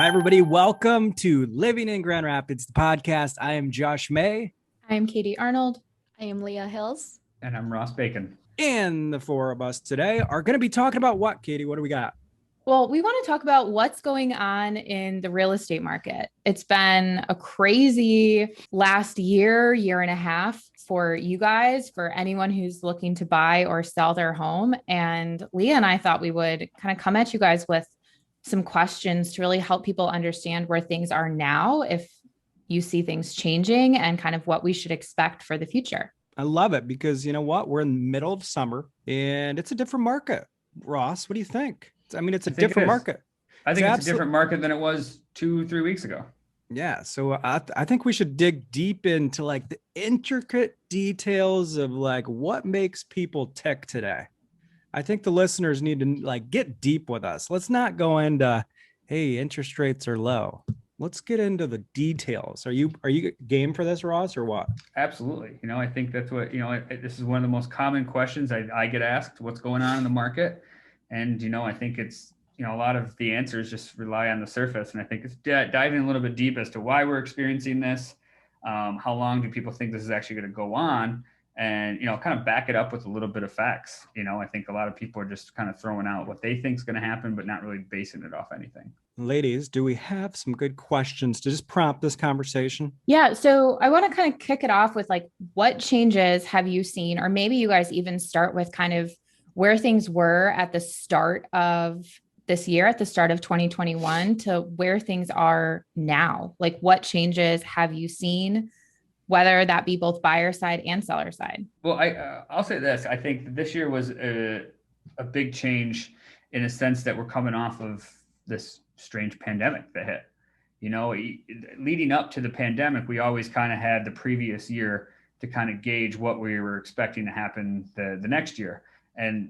Hi, everybody. Welcome to Living in Grand Rapids, the podcast. I am Josh May. I am Katie Arnold. I am Leah Hills. And I'm Ross Bacon. And the four of us today are going to be talking about what, Katie? What do we got? Well, we want to talk about what's going on in the real estate market. It's been a crazy last year and a half for you guys, for anyone who's looking to buy or sell their home. And Leah and I thought we would kind of come at you guys with some questions to really help people understand where things are now, if you see things changing, and kind of what we should expect for the future. I love it because you know what? We're in the middle of summer and it's a different market. Ross, what do you think? I mean, it's a different market. I think it's a different market than it was 2-3 weeks ago. Yeah. So I think we should dig deep into like the intricate details of like what makes people tick today. I think the listeners need to like get deep with us. Let's not go into, hey, interest rates are low. Let's get into the details. Are you game for this, Ross, or what? Absolutely. I think that's what, this is one of the most common questions I get asked, what's going on in the market. And, I think it's, a lot of the answers just rely on the surface. And I think it's diving a little bit deep as to why we're experiencing this. How long do people think this is actually going to go on? And, kind of back it up with a little bit of facts. I think a lot of people are just kind of throwing out what they think is going to happen, but not really basing it off anything. Ladies, do we have some good questions to just prompt this conversation? Yeah. So I want to kind of kick it off with like, what changes have you seen? Or maybe you guys even start with kind of where things were at the start of this year, at the start of 2021 to where things are now. Like, what changes have you seen, whether that be both buyer side and seller side? Well, I'll say this. I think this year was a big change in a sense that we're coming off of this strange pandemic that hit. Leading up to the pandemic, we always kind of had the previous year to kind of gauge what we were expecting to happen the next year. And,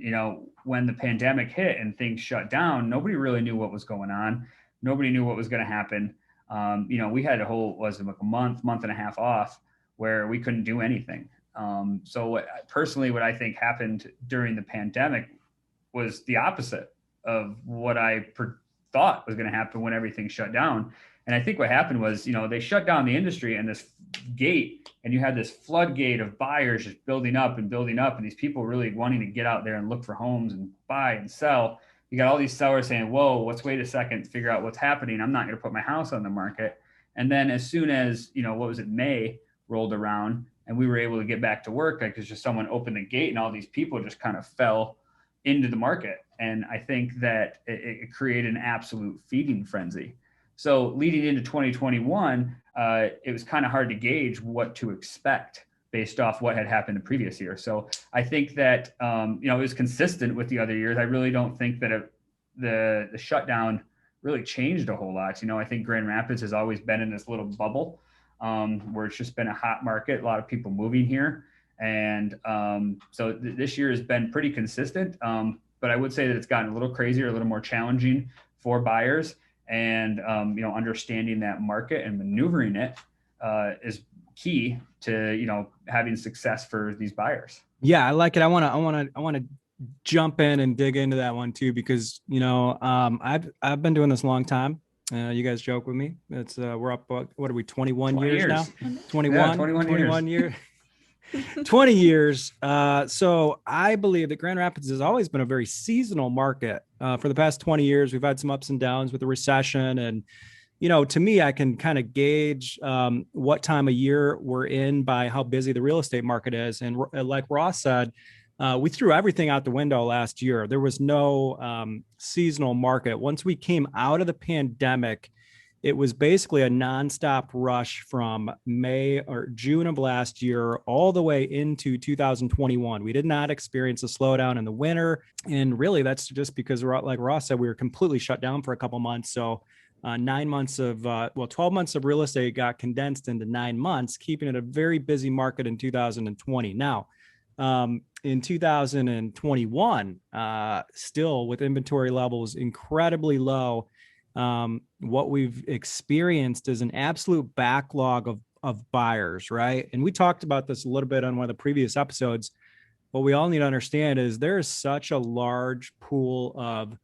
when the pandemic hit and things shut down, nobody really knew what was going on. Nobody knew what was going to happen. We had a month and a half off where we couldn't do anything. So what I think happened during the pandemic was the opposite of what I thought was going to happen when everything shut down. And I think what happened was, they shut down the industry and this gate, and you had this floodgate of buyers just building up. And these people really wanting to get out there and look for homes and buy and sell. You got all these sellers saying, whoa, let's wait a second to figure out what's happening. I'm not going to put my house on the market. And then as soon as, May rolled around and we were able to get back to work, because just someone opened the gate and all these people just kind of fell into the market. And I think that it created an absolute feeding frenzy. So leading into 2021, it was kind of hard to gauge what to expect based off what had happened the previous year. So I think that, it was consistent with the other years. I really don't think that the shutdown really changed a whole lot. I think Grand Rapids has always been in this little bubble where it's just been a hot market, a lot of people moving here. And so this year has been pretty consistent. But I would say that it's gotten a little crazier, a little more challenging for buyers. And, understanding that market and maneuvering it is key to, having success for these buyers. Yeah, I like it. I want to jump in and dig into that one too, because, I've been doing this a long time. You guys joke with me. It's we're up, what are we, 21 years now? 21 years. 20 years. So I believe that Grand Rapids has always been a very seasonal market. For the past 20 years, we've had some ups and downs with the recession. And, to me, I can kind of gauge what time of year we're in by how busy the real estate market is. And like Ross said, we threw everything out the window last year. There was no seasonal market. Once we came out of the pandemic, it was basically a nonstop rush from May or June of last year all the way into 2021. We did not experience a slowdown in the winter. And really, that's just because, like Ross said, we were completely shut down for a couple months. So 9 months of, 12 months of real estate got condensed into 9 months, keeping it a very busy market in 2020. Now, in 2021, still with inventory levels incredibly low, what we've experienced is an absolute backlog of buyers, right? And we talked about this a little bit on one of the previous episodes. What we all need to understand is there is such a large pool of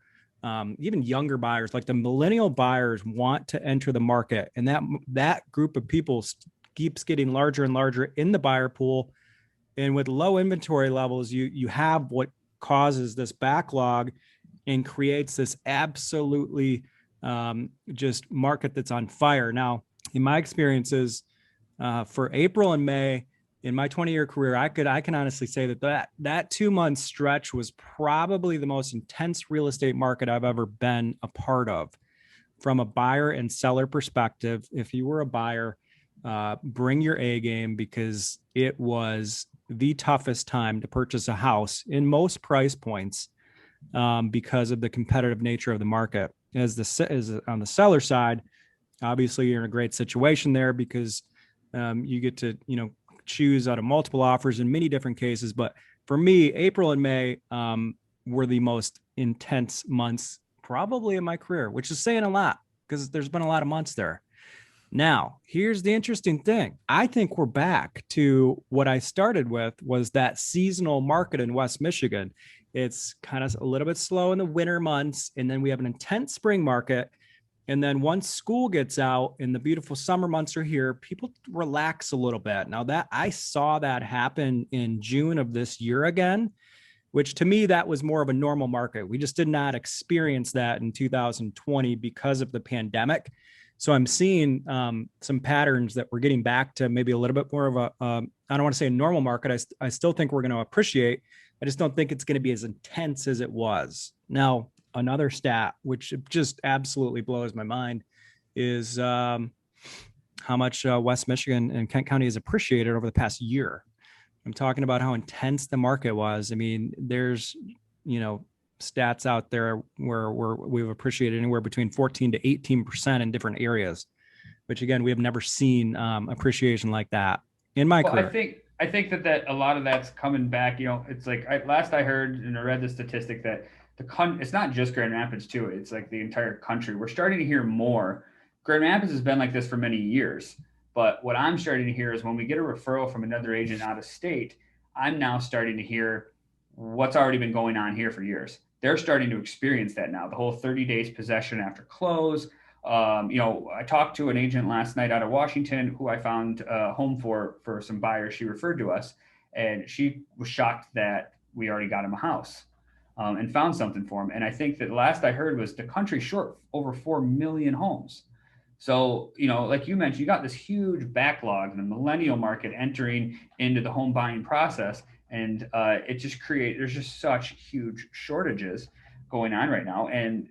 even younger buyers, like the millennial buyers want to enter the market. And that group of people keeps getting larger and larger in the buyer pool. And with low inventory levels, you have what causes this backlog and creates this absolutely just market that's on fire. Now, in my experiences, for April and May in my 20-year career, I can honestly say that 2 month stretch was probably the most intense real estate market I've ever been a part of. From a buyer and seller perspective, if you were a buyer, bring your A game, because it was the toughest time to purchase a house in most price points, because of the competitive nature of the market. As on the seller side, obviously you're in a great situation there, because you get to choose out of multiple offers in many different cases. But for me, April and May were the most intense months probably in my career, which is saying a lot, because there's been a lot of months there. Now, here's the interesting thing. I think we're back to what I started with, was that seasonal market in West Michigan. It's kind of a little bit slow in the winter months, and then we have an intense spring market. And then once school gets out and the beautiful summer months are here, people relax a little bit. Now, that I saw that happen in June of this year again, which to me, that was more of a normal market. We just did not experience that in 2020 because of the pandemic. So I'm seeing some patterns that we're getting back to maybe a little bit more of I don't want to say a normal market. I still think we're going to appreciate. I just don't think it's going to be as intense as it was. Now, another stat, which just absolutely blows my mind, is how much West Michigan and Kent County has appreciated over the past year. I'm talking about how intense the market was. I mean, there's, stats out there where we've appreciated anywhere between 14 to 18% in different areas, which again, we have never seen appreciation like that in my career. I think that a lot of that's coming back. It's like last I heard and I read the statistic that it's not just Grand Rapids too. It's like the entire country. We're starting to hear more. Grand Rapids has been like this for many years, but what I'm starting to hear is when we get a referral from another agent out of state, I'm now starting to hear what's already been going on here for years. They're starting to experience that now. The whole 30 days possession after close. I talked to an agent last night out of Washington who I found a home for some buyers. She referred to us, and she was shocked that we already got him a house and found something for him. And I think that last I heard was the country short over 4 million homes. So, like you mentioned, you got this huge backlog in the millennial market entering into the home buying process. And it just there's just such huge shortages going on right now. And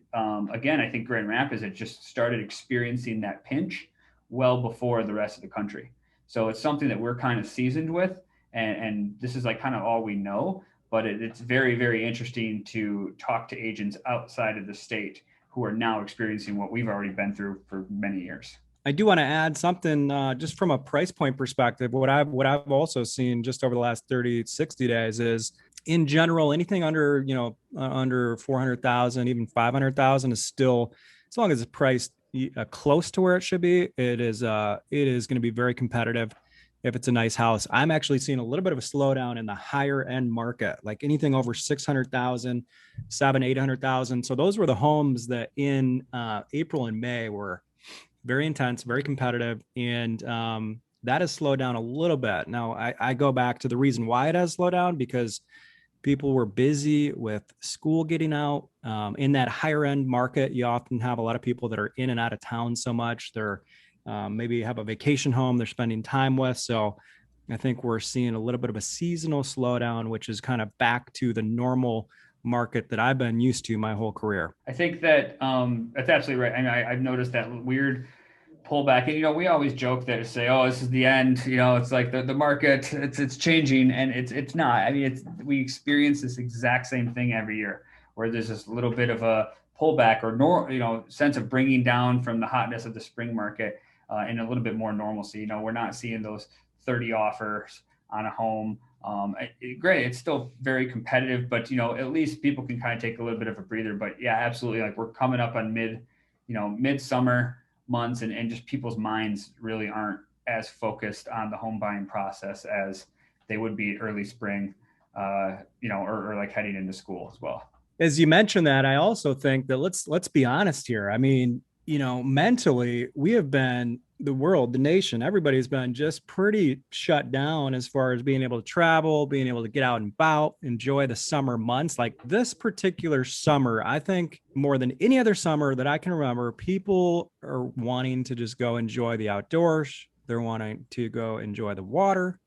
again, I think Grand Rapids had just started experiencing that pinch well before the rest of the country. So it's something that we're kind of seasoned with. And this is like kind of all we know. But it's very, very interesting to talk to agents outside of the state who are now experiencing what we've already been through for many years. I do want to add something just from a price point perspective. What I've also seen just over the last 30, 60 days is, in general, anything under, under 400,000, even 500,000 is still, as long as it's priced close to where it should be, it is going to be very competitive if it's a nice house. I'm actually seeing a little bit of a slowdown in the higher end market, like anything over 600,000, 800,000. So those were the homes that in April and May were very intense, very competitive. And that has slowed down a little bit. Now, I go back to the reason why it has slowed down, because people were busy with school getting out. In that higher end market, you often have a lot of people that are in and out of town so much. They're maybe have a vacation home they're spending time with. So I think we're seeing a little bit of a seasonal slowdown, which is kind of back to the normal market that I've been used to my whole career. I think that that's absolutely right. And I've noticed that weird pullback. And, we always joke that say, oh, this is the end. It's like the market, it's changing, and it's not. I mean, we experience this exact same thing every year, where there's this little bit of a pullback or sense of bringing down from the hotness of the spring market and a little bit more normalcy. We're not seeing those 30 offers on a home. Great. It's still very competitive, but, at least people can kind of take a little bit of a breather. But yeah, absolutely. Like, we're coming up on midsummer months, and just people's minds really aren't as focused on the home buying process as they would be early spring, or like heading into school as well. as you mentioned that, I also think that let's be honest here. I mean, mentally, we have been the world, the nation, everybody's been just pretty shut down as far as being able to travel, being able to get out and about, enjoy the summer months. Like this particular summer, I think more than any other summer that I can remember, people are wanting to just go enjoy the outdoors. They're wanting to go enjoy the water.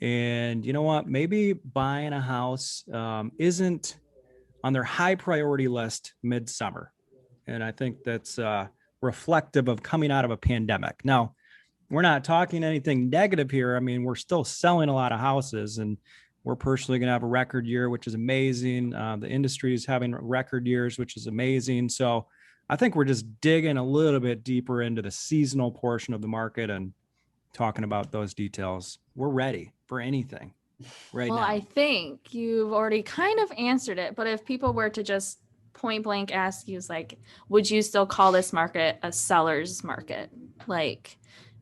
And you know what? Maybe buying a house isn't on their high priority list midsummer. And I think that's reflective of coming out of a pandemic. Now, we're not talking anything negative here. I mean, we're still selling a lot of houses, and we're personally going to have a record year, which is amazing. The industry is having record years, which is amazing. So I think we're just digging a little bit deeper into the seasonal portion of the market and talking about those details. We're ready for anything right Well, now. I think you've already kind of answered it, but if people were to just point blank ask you, like, would you still call this market a seller's market? Like,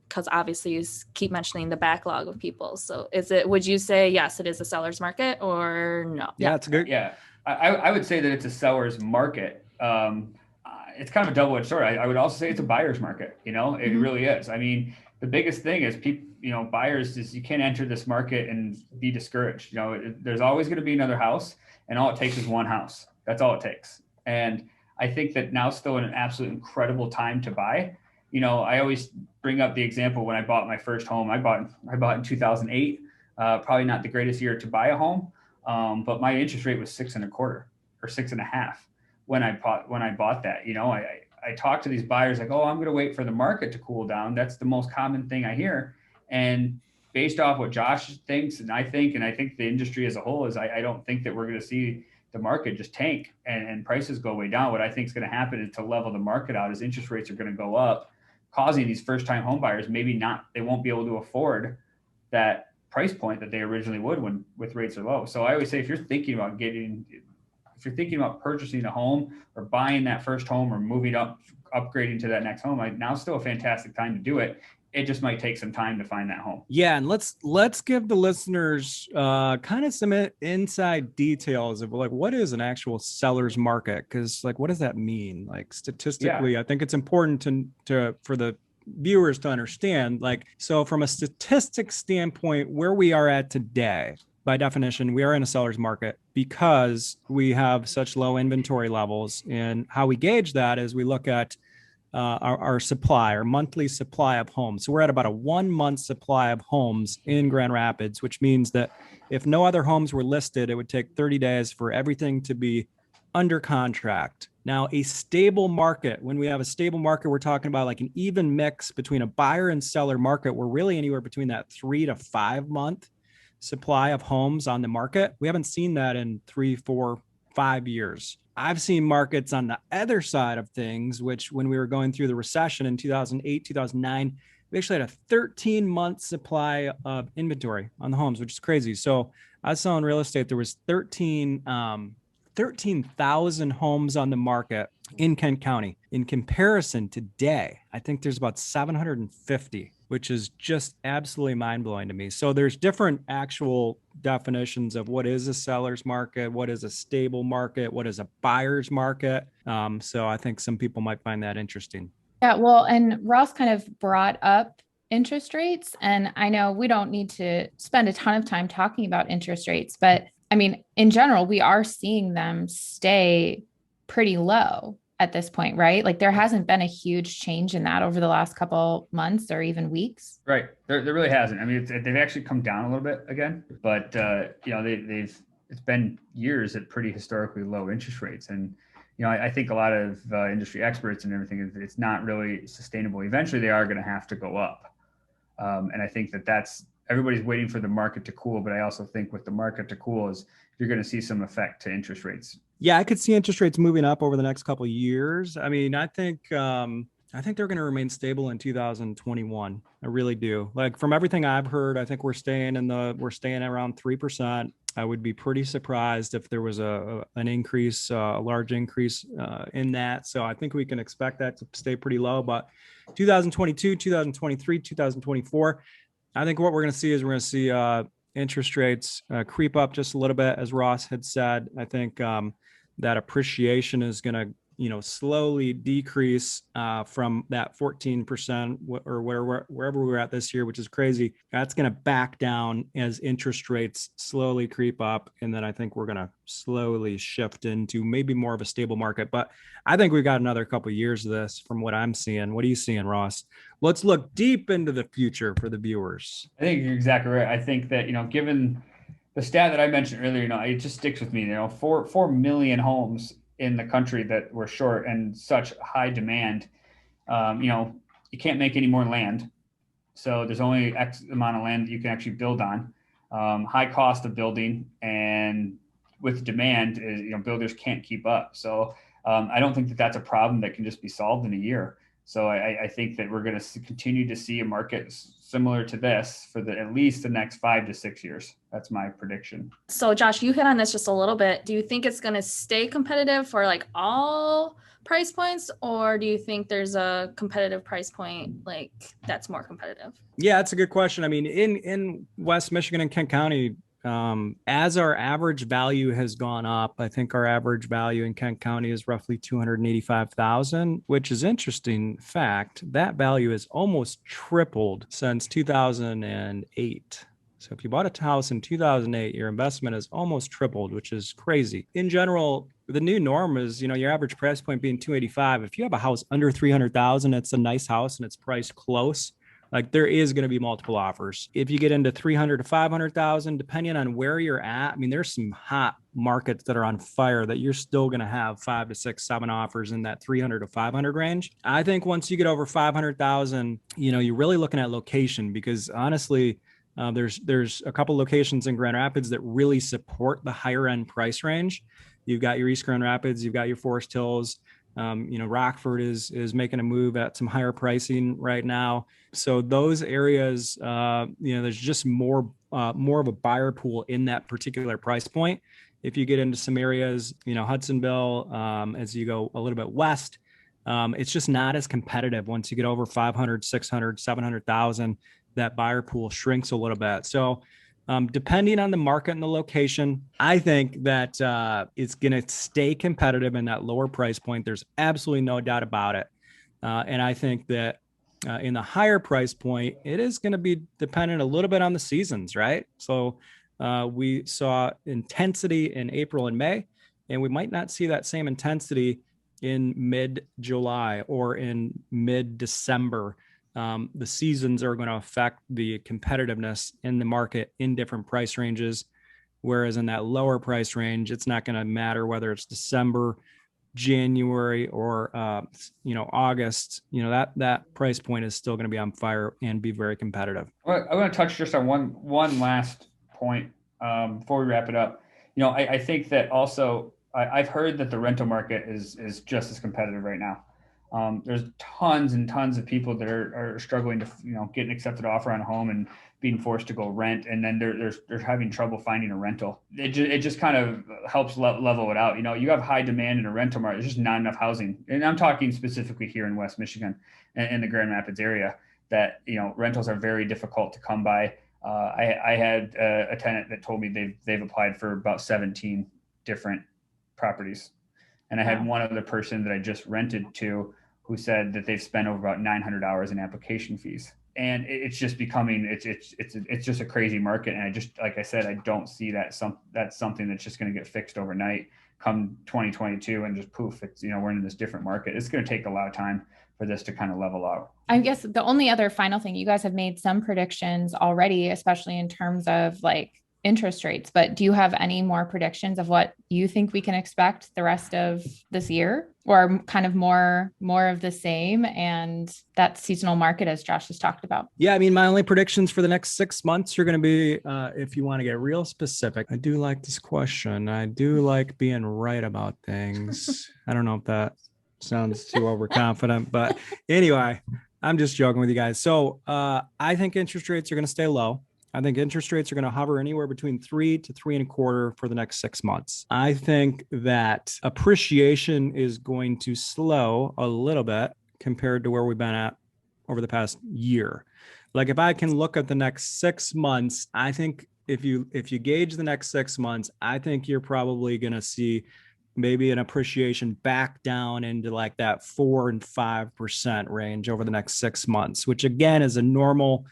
because obviously you keep mentioning the backlog of people. So would you say, yes, it is a seller's market or no? Yeah, it's good. Yeah, I would say that it's a seller's market. It's kind of a double-edged sword. I would also say it's a buyer's market. It really is. I mean, the biggest thing is people, buyers is you can't enter this market and be discouraged. There's always going to be another house, and all it takes is one house. That's all it takes. And I think that now's still an absolute incredible time to buy. I always bring up the example when I bought my first home. I bought in 2008. Probably not the greatest year to buy a home, but my interest rate was 6.25 or 6.5 when I bought that. I talked to these buyers like, oh, I'm going to wait for the market to cool down. That's the most common thing I hear. And based off what Josh thinks, and I think the industry as a whole is, I don't think that we're going to see the market just tank and prices go way down. What I think is going to happen is to level the market out as interest rates are going to go up, causing these first-time home buyers they won't be able to afford that price point that they originally would when with rates are low. So I always say, if you're thinking about purchasing a home or buying that first home or moving up, upgrading to that next home, now's still a fantastic time to do it. It just might take some time to find that home. Yeah, and let's give the listeners kind of some inside details of like what is an actual seller's market, because like what does that mean? Like statistically, I think it's important to for the viewers to understand. Like, so from a statistic standpoint, where we are at today, by definition, we are in a seller's market because we have such low inventory levels. And how we gauge that is we look at our supply, our monthly supply of homes. So we're at about a 1 month supply of homes in Grand Rapids, which means that if no other homes were listed, it would take 30 days for everything to be under contract. Now, a stable market, when we have a stable market, we're talking about like an even mix between a buyer and seller market. We're really anywhere between that 3 to 5 month supply of homes on the market. We haven't seen that in 3, 4, 5 years. I've seen markets on the other side of things, which when we were going through the recession in 2008, 2009, we actually had a 13-month supply of inventory on the homes, which is crazy. So I was selling real estate. There was 13,000 homes on the market in Kent County. In comparison, today, I think there's about 750, which is just absolutely mind-blowing to me. So there's different actual definitions of what is a seller's market, what is a stable market, what is a buyer's market. So I think some people might find that interesting. Yeah, well, and Ross kind of brought up interest rates, and I know we don't need to spend a ton of time talking about interest rates, but I mean, in general, we are seeing them stay pretty low at this point, right? Like there hasn't been a huge change in that over the last couple months or even weeks. Right. There really hasn't. I mean, they've actually come down a little bit again, but it's been years at pretty historically low interest rates. And, I think a lot of industry experts and everything, it's not really sustainable. Eventually they are going to have to go up. And I think that's everybody's waiting for the market to cool, but I also think with the market to cool is you're going to see some effect to interest rates. Yeah, I could see interest rates moving up over the next couple of years. I mean, I think they're going to remain stable in 2021. I really do. Like from everything I've heard, I think we're staying around 3%. I would be pretty surprised if there was a large increase in that. So I think we can expect that to stay pretty low. But 2022, 2023, 2024. I think what we're going to see is interest rates creep up just a little bit, as Ross had said. I think that appreciation is going to, slowly decrease from that 14% or wherever we're at this year, which is crazy. That's going to back down as interest rates slowly creep up. And then I think we're going to slowly shift into maybe more of a stable market. But I think we've got another couple of years of this from what I'm seeing. What are you seeing, Ross? Let's look deep into the future for the viewers. I think you're exactly right. I think that, given the stat that I mentioned earlier, it just sticks with me. 4 million homes in the country that were short and such high demand. You can't make any more land, so there's only X amount of land that you can actually build on. High cost of building, and with demand, is builders can't keep up. So I don't think that that's a problem that can just be solved in a year. So I think that we're going to continue to see a market similar to this for at least the next 5 to 6 years. That's my prediction. So Josh, you hit on this just a little bit. Do you think it's going to stay competitive for like all price points, or do you think there's a competitive price point like that's more competitive? Yeah, that's a good question. I mean, in West Michigan and Kent County, as our average value has gone up, I think our average value in Kent County is roughly $285,000, which is interesting fact. That value has almost tripled since 2008. So if you bought a house in 2008, your investment has almost tripled, which is crazy. In general, the new norm is, your average price point being 285. If you have a house under 300,000, it's a nice house and it's priced close. Like there is going to be multiple offers. If you get into 300 to 500,000, depending on where you're at, I mean, there's some hot markets that are on fire that you're still going to have 5 to 6, 7 offers in that 300 to 500 range. I think once you get over 500,000, you're really looking at location, because honestly, there's a couple locations in Grand Rapids that really support the higher end price range. You've got your East Grand Rapids, you've got your Forest Hills. Rockford is making a move at some higher pricing right now. So those areas, there's just more of a buyer pool in that particular price point. If you get into some areas, Hudsonville, as you go a little bit west, it's just not as competitive. Once you get over 500, 600, 700,000, that buyer pool shrinks a little bit. So depending on the market and the location, I think that it's going to stay competitive in that lower price point. There's absolutely no doubt about it. And I think that in the higher price point, it is going to be dependent a little bit on the seasons, right? So we saw intensity in April and May, and we might not see that same intensity in mid-July or in mid-December. The seasons are going to affect the competitiveness in the market in different price ranges. Whereas in that lower price range, it's not going to matter whether it's December, January, or August. That price point is still going to be on fire and be very competitive. I want to touch just on one last point before we wrap it up. I think that also I've heard that the rental market is just as competitive right now. There's tons and tons of people that are struggling to, get an accepted offer on a home and being forced to go rent. And then they're having trouble finding a rental. It just kind of helps level it out. You have high demand in a rental market. There's just not enough housing. And I'm talking specifically here in West Michigan and in the Grand Rapids area that, rentals are very difficult to come by. I had a tenant that told me they've applied for about 17 different properties. And I had one other person that I just rented to who said that they've spent over about 900 hours in application fees. And it's just becoming, it's just a crazy market. And I just, like I said, I don't see that's something that's just going to get fixed overnight come 2022 and just poof, it's, we're in this different market. It's going to take a lot of time for this to kind of level out. I guess the only other final thing, you guys have made some predictions already, especially in terms of like interest rates, but do you have any more predictions of what you think we can expect the rest of this year, or kind of more of the same and that seasonal market as Josh has talked about? Yeah, I mean, my only predictions for the next 6 months are going to be, if you want to get real specific, I do like this question. I do like being right about things. I don't know if that sounds too overconfident, but anyway, I'm just joking with you guys. So I think interest rates are going to stay low. I think interest rates are going to hover anywhere between 3 to 3.25% for the next 6 months. I think that appreciation is going to slow a little bit compared to where we've been at over the past year. Like if I can look at the next 6 months, I think if you gauge the next 6 months, I think you're probably going to see maybe an appreciation back down into like that 4 and 5% range over the next 6 months, which again is a normal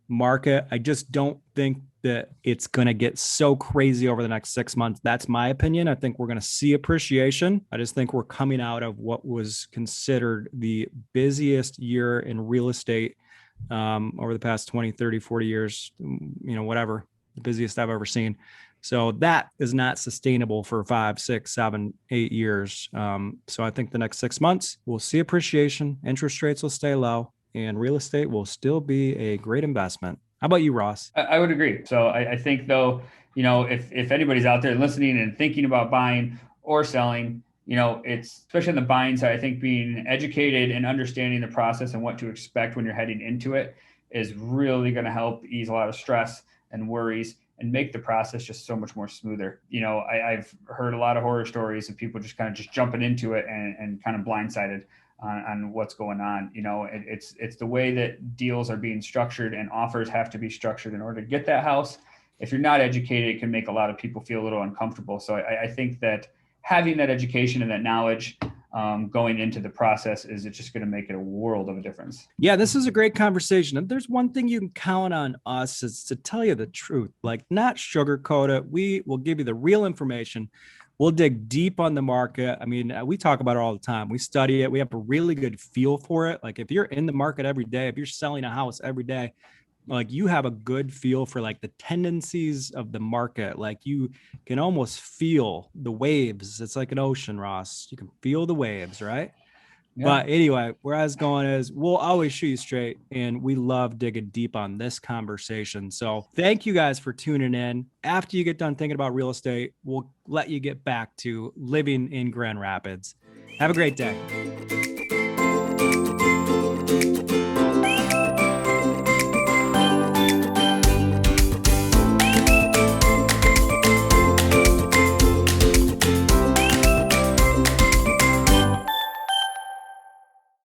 market. I just don't think that it's going to get so crazy over the next 6 months. That's my opinion. I think we're going to see appreciation. I just think we're coming out of what was considered the busiest year in real estate over the past 20, 30, 40 years, whatever, the busiest I've ever seen. So that is not sustainable for 5, 6, 7, 8 years. So I think the next 6 months, we'll see appreciation. Interest rates will stay low and real estate will still be a great investment. How about you, Ross? I would agree. So I think though, if anybody's out there listening and thinking about buying or selling, it's especially on the buying side, I think being educated and understanding the process and what to expect when you're heading into it is really going to help ease a lot of stress and worries and make the process just so much more smoother. I've heard a lot of horror stories of people just kind of just jumping into it and kind of blindsided on what's going on. It's the way that deals are being structured and offers have to be structured in order to get that house. If you're not educated, it can make a lot of people feel a little uncomfortable. So I think that having that education and that knowledge going into the process is just going to make it a world of a difference. Yeah, this is a great conversation. And there's one thing you can count on us is to tell you the truth, like not sugarcoat it. We will give you the real information. We'll dig deep on the market. I mean, we talk about it all the time. We study it. We have a really good feel for it. Like if you're in the market every day, if you're selling a house every day, like you have a good feel for like the tendencies of the market. Like you can almost feel the waves. It's like an ocean, Ross. You can feel the waves, right? Yeah. But anyway, where I was going is we'll always shoot you straight, and we love digging deep on this conversation. So thank you guys for tuning in. After you get done thinking about real estate, we'll let you get back to living in Grand Rapids. Have a great day.